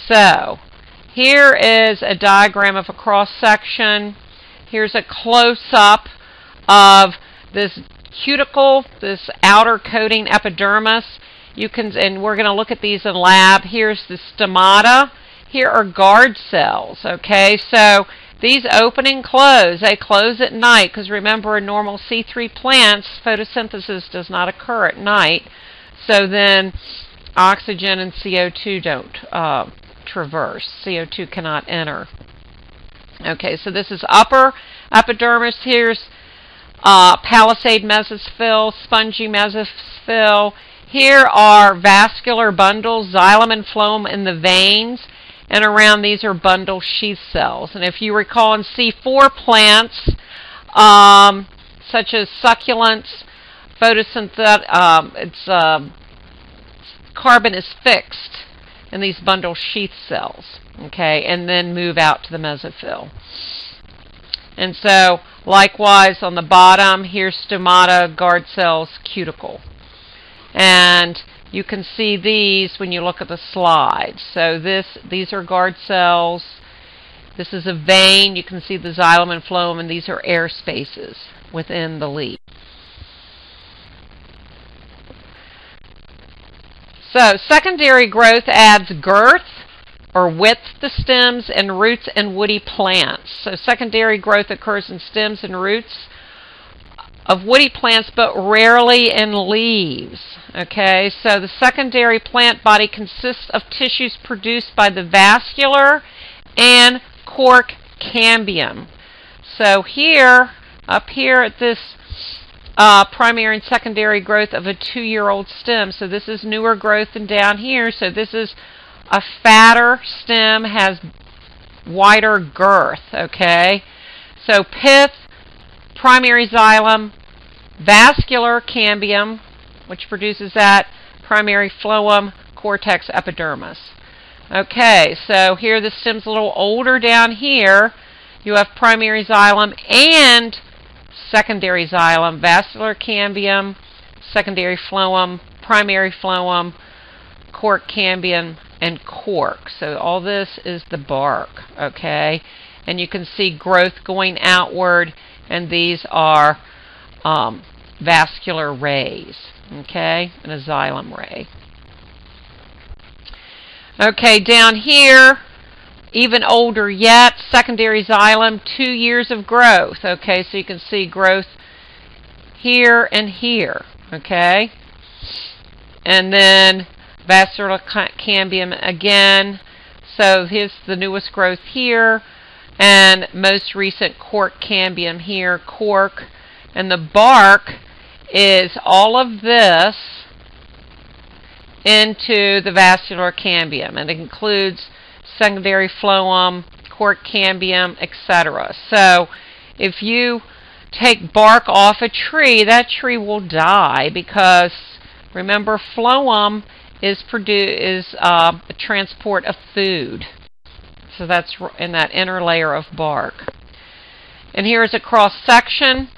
So here is a diagram of a cross-section. Here's a close-up of this cuticle, this outer coating epidermis. And we're going to look at these in lab. Here's the stomata. Here are guard cells, okay? So these open and close. They close at night because remember, in normal C3 plants, photosynthesis does not occur at night. So then oxygen and CO2 don't traverse. CO2 cannot enter. Okay, so this is upper epidermis. Here's palisade mesophyll, spongy mesophyll. Here are vascular bundles, xylem and phloem in the veins, and around these are bundle sheath cells. And if you recall in C4 plants, such as succulents, carbon is fixed in these bundle sheath cells, okay, and then move out to the mesophyll. And so, likewise, on the bottom, here's stomata, guard cells, cuticle. And you can see these when you look at the slides. So these are guard cells. This is a vein. You can see the xylem and phloem, and these are air spaces within the leaf. So secondary growth adds girth or width to stems and roots and woody plants. So secondary growth occurs in stems and roots of woody plants, but rarely in leaves. Okay, so the secondary plant body consists of tissues produced by the vascular and cork cambium. So here, up here at this primary and secondary growth of a 2-year-old stem. So this is newer growth than down here. So this is a fatter stem, has wider girth. Okay, so pith, primary xylem, vascular cambium, which produces that, primary phloem, cortex epidermis. Okay, so here the stem's a little older down here. You have primary xylem and secondary xylem, vascular cambium, secondary phloem, primary phloem, cork cambium, and cork. So all this is the bark, okay? And you can see growth going outward, and these are vascular rays, okay, and a xylem ray. Okay, down here, even older yet, secondary xylem, 2 years of growth. Okay, so you can see growth here and here. Okay, and then vascular cambium again. So here's the newest growth here, and most recent cork cambium here, cork. And the bark is all of this into the vascular cambium. It includes secondary phloem, cork cambium, etc. So if you take bark off a tree, that tree will die because, remember, phloem is a transport of food. So that's in that inner layer of bark. And here is a cross-section.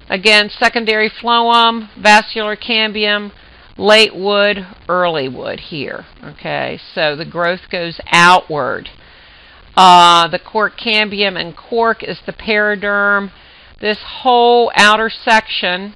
Again, secondary phloem, vascular cambium, late wood, early wood here. Okay, so the growth goes outward. The cork cambium and cork is the periderm. This whole outer section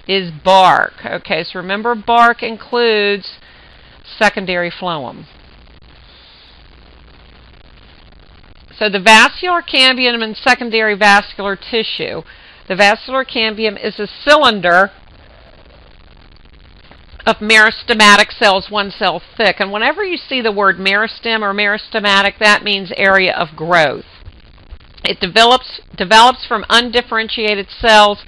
is bark. Okay, so remember, bark includes secondary phloem. So the vascular cambium and secondary vascular tissue. The vascular cambium is a cylinder of meristematic cells, 1 cell thick. And whenever you see the word meristem or meristematic, that means area of growth. It develops from undifferentiated cells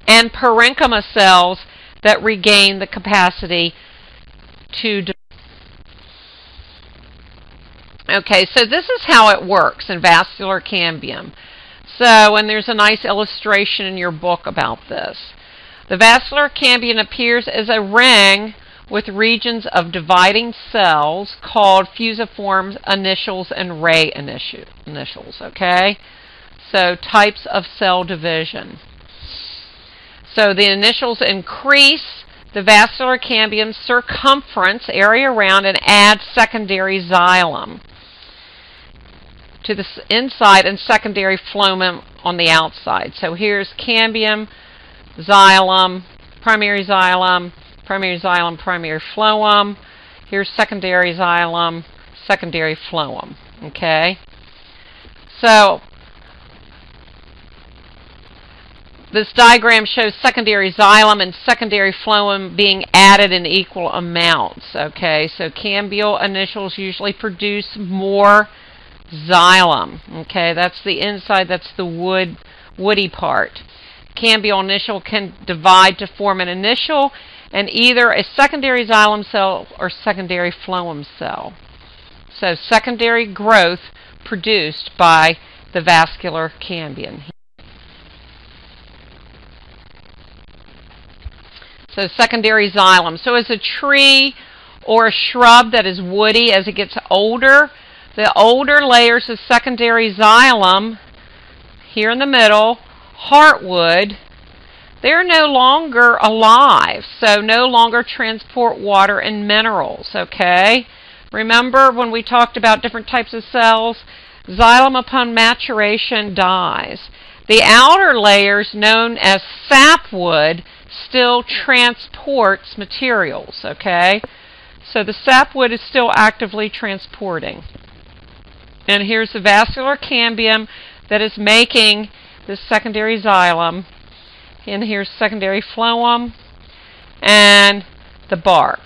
and parenchyma cells that regain the capacity to develop. Okay, so this is how it works in vascular cambium. So, and there's a nice illustration in your book about this. The vascular cambium appears as a ring with regions of dividing cells called fusiform initials and ray initials, okay? So, types of cell division. So, the initials increase the vascular cambium circumference, area around, and add secondary xylem to the inside and secondary phloem on the outside. So here's cambium, xylem, primary xylem, primary xylem, primary phloem. Here's secondary xylem, secondary phloem. Okay? So this diagram shows secondary xylem and secondary phloem being added in equal amounts. Okay? So cambial initials usually produce more xylem. Okay? That's the inside, that's the woody part. Cambial initial can divide to form an initial and either a secondary xylem cell or secondary phloem cell. So secondary growth produced by the vascular cambium. So secondary xylem. So as a tree or a shrub that is woody, as it gets older, the older layers of secondary xylem, here in the middle, heartwood, they're no longer alive, so no longer transport water and minerals, okay? Remember when we talked about different types of cells? Xylem upon maturation dies. The outer layers, known as sapwood, still transports materials, okay? So the sapwood is still actively transporting. And here's the vascular cambium that is making this secondary xylem. And here's secondary phloem and the bark.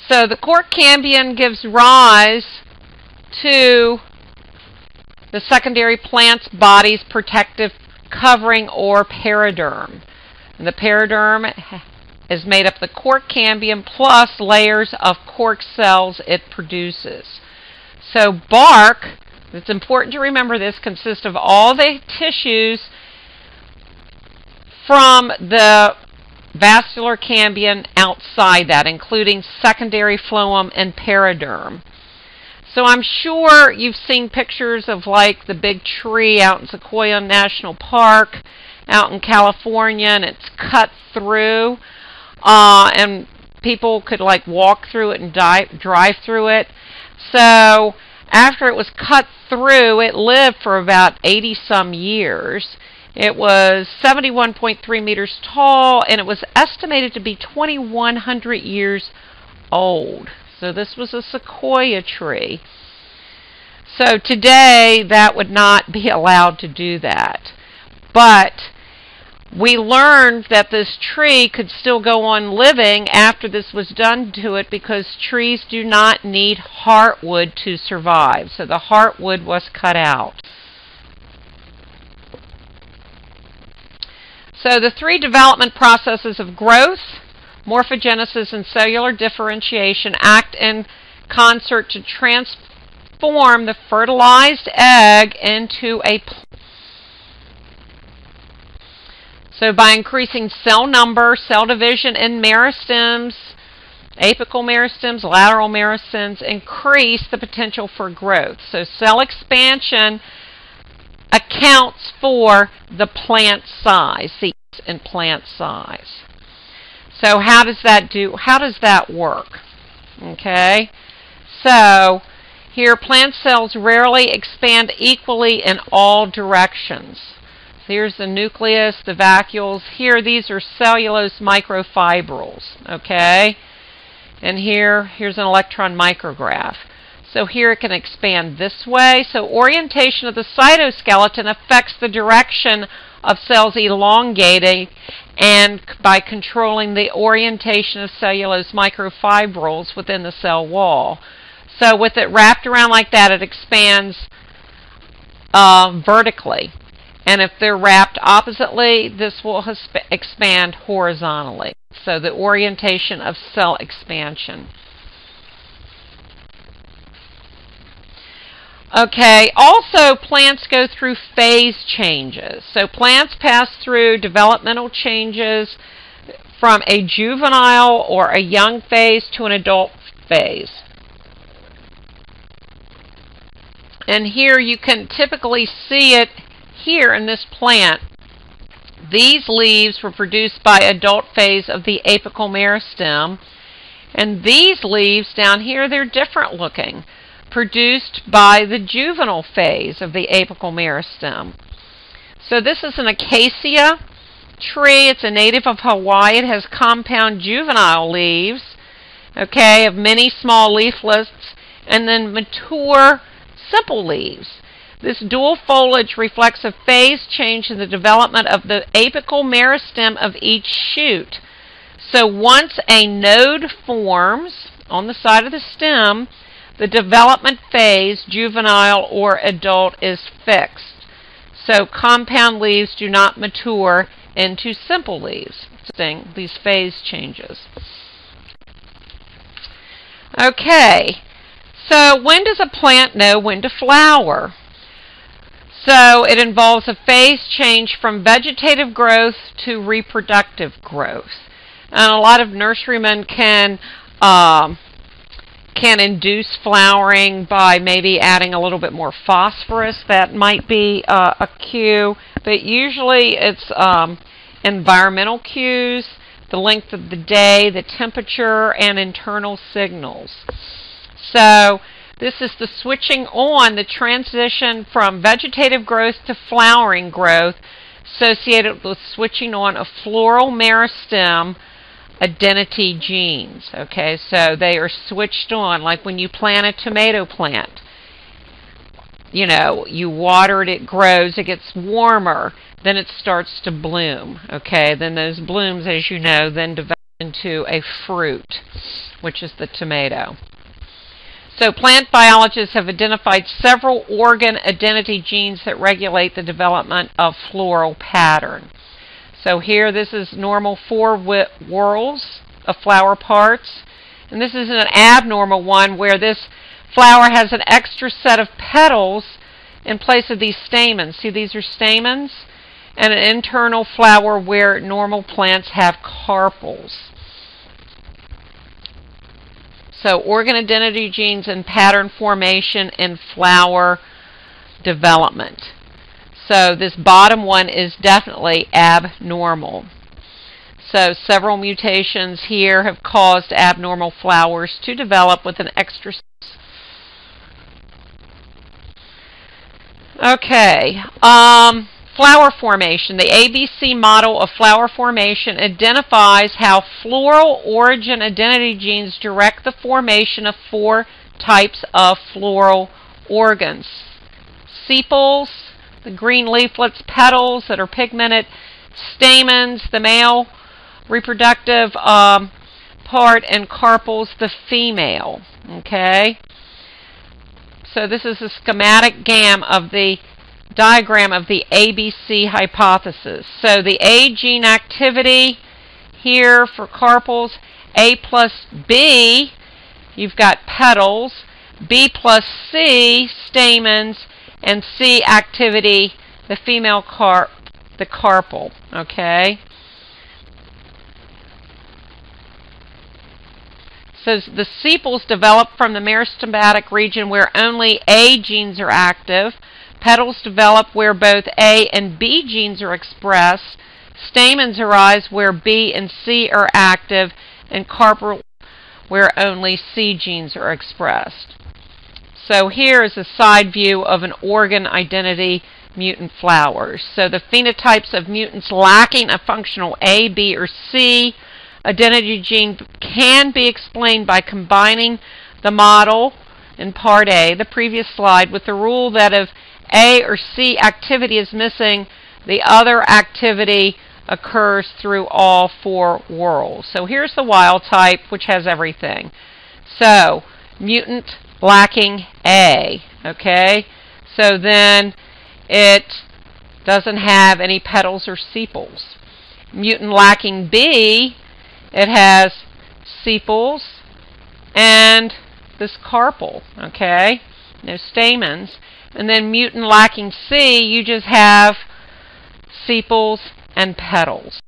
So the cork cambium gives rise to the secondary plant's body's protective covering or periderm. And the periderm is made up of the cork cambium plus layers of cork cells it produces. So bark, it's important to remember this, consists of all the tissues from the vascular cambium outside that, including secondary phloem and periderm. So I'm sure you've seen pictures of like the big tree out in Sequoia National Park out in California, and it's cut through, and people could like walk through it and drive through it. So after it was cut through, it lived for about 80-some years. It was 71.3 meters tall, and it was estimated to be 2,100 years old. So this was a sequoia tree. So today, that would not be allowed to do that. But we learned that this tree could still go on living after this was done to it because trees do not need heartwood to survive. So the heartwood was cut out. So the three development processes of growth, morphogenesis, and cellular differentiation act in concert to transform the fertilized egg into a plant. So by increasing cell number, cell division in meristems, apical meristems, lateral meristems, increase the potential for growth. So cell expansion accounts for the plant size, seeds and plant size. So how does that work? Okay, so here plant cells rarely expand equally in all directions. So here's the nucleus, the vacuoles. Here, these are cellulose microfibrils, okay? And here's an electron micrograph. So here it can expand this way. So orientation of the cytoskeleton affects the direction of cells elongating, and by controlling the orientation of cellulose microfibrils within the cell wall. So with it wrapped around like that, it expands vertically. And if they're wrapped oppositely, this will expand horizontally. So the orientation of cell expansion. Okay, also plants go through phase changes. So plants pass through developmental changes from a juvenile or a young phase to an adult phase. And here you can typically see it here in this plant. These leaves were produced by adult phase of the apical meristem. And these leaves down here, they're different looking, produced by the juvenile phase of the apical meristem. So this is an acacia tree. It's a native of Hawaii. It has compound juvenile leaves, okay, of many small leaflets, and then mature simple leaves. This dual foliage reflects a phase change in the development of the apical meristem of each shoot. So once a node forms on the side of the stem, the development phase, juvenile or adult, is fixed. So compound leaves do not mature into simple leaves. These phase changes. Okay, so when does a plant know when to flower? So it involves a phase change from vegetative growth to reproductive growth. And a lot of nurserymen can induce flowering by maybe adding a little bit more phosphorus. That might be a cue, but usually it's environmental cues, the length of the day, the temperature, and internal signals. So this is the switching on, the transition from vegetative growth to flowering growth associated with switching on of floral meristem identity genes. Okay, so they are switched on, like when you plant a tomato plant. You know, you water it, it grows, it gets warmer, then it starts to bloom. Okay, then those blooms, as you know, then develop into a fruit, which is the tomato. So plant biologists have identified several organ identity genes that regulate the development of floral pattern. So here, this is normal 4 whorls of flower parts, and this is an abnormal one where this flower has an extra set of petals in place of these stamens. See, these are stamens, and an internal flower where normal plants have carpels. So organ identity genes and pattern formation in flower development. So this bottom one is definitely abnormal. So several mutations here have caused abnormal flowers to develop with an extra. Okay, flower formation. The ABC model of flower formation identifies how floral origin identity genes direct the formation of 4 types of floral organs. Sepals, the green leaflets, petals that are pigmented, stamens, the male reproductive part, and carpels, the female. Okay? So this is a schematic diagram of the ABC hypothesis. So the A gene activity here for carpels, A plus B, you've got petals, B plus C, stamens, and C activity, the female the carpel. Okay? So the sepals develop from the meristematic region where only A genes are active. Petals develop where both A and B genes are expressed. Stamens arise where B and C are active, and carpel where only C genes are expressed. So here is a side view of an organ identity mutant flowers. So the phenotypes of mutants lacking a functional A, B, or C identity gene can be explained by combining the model in Part A, the previous slide, with the rule that if A or C activity is missing, the other activity occurs through all 4 whorls. So here's the wild type, which has everything. So mutant lacking A, okay? So then it doesn't have any petals or sepals. Mutant lacking B, it has sepals and this carpel, okay? No stamens. And then mutant lacking C, you just have sepals and petals.